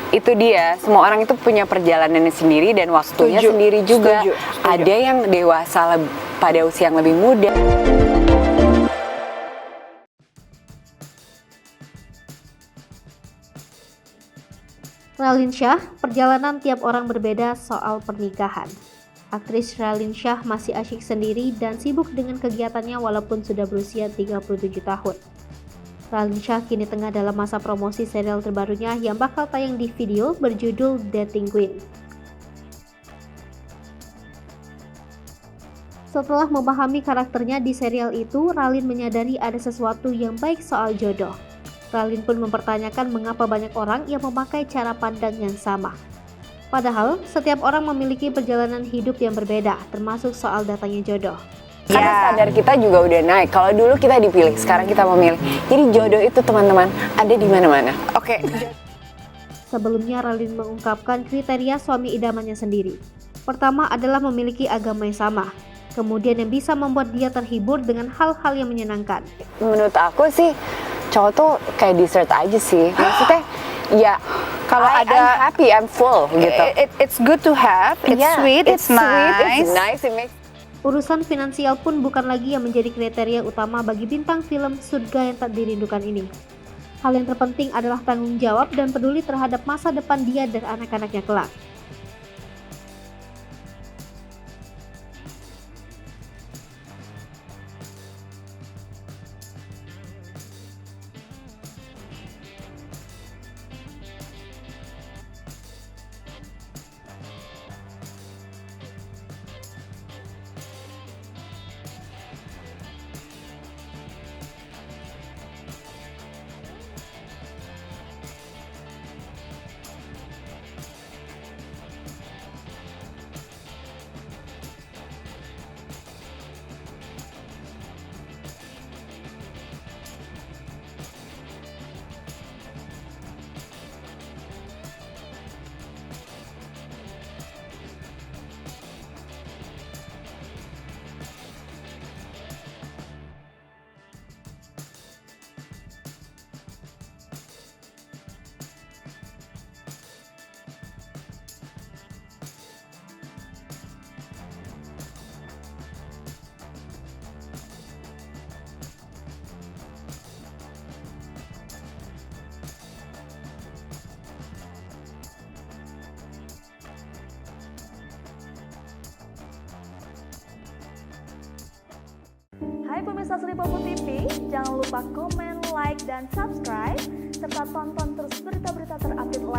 Itu dia, semua orang itu punya perjalanannya sendiri dan waktunya sendiri juga. Setuju. Ada yang dewasa pada usia yang lebih muda. Raline Shah, perjalanan tiap orang berbeda soal pernikahan. Aktris Raline Shah masih asyik sendiri dan sibuk dengan kegiatannya walaupun sudah berusia 37 tahun. Raline Shah kini tengah dalam masa promosi serial terbarunya yang bakal tayang di video berjudul Dating Queen. Setelah memahami karakternya di serial itu, Raline menyadari ada sesuatu yang baik soal jodoh. Raline pun mempertanyakan mengapa banyak orang yang memakai cara pandang yang sama. Padahal, setiap orang memiliki perjalanan hidup yang berbeda, termasuk soal datangnya jodoh. Karena standar kita juga udah naik. Kalau dulu kita dipilih, sekarang kita memilih. Jadi jodoh itu teman-teman ada di mana-mana. Oke. Sebelumnya, Raline mengungkapkan kriteria suami idamannya sendiri. Pertama adalah memiliki agama yang sama. Kemudian yang bisa membuat dia terhibur dengan hal-hal yang menyenangkan. Menurut aku sih, cowok tuh kayak dessert aja sih. Maksudnya, ya Kalau I'm happy, I'm full gitu. It's good to have, it's Yeah, sweet, it's nice. it's nice, it makes. Urusan finansial pun bukan lagi yang menjadi kriteria utama bagi bintang film Surga Yang Tak Dirindukan ini. Hal yang terpenting adalah tanggung jawab dan peduli terhadap masa depan dia dan anak-anaknya kelak. Hai pemirsa Sri Popo TV, jangan lupa komen, like, dan subscribe, serta tonton terus berita-berita terupdate lainnya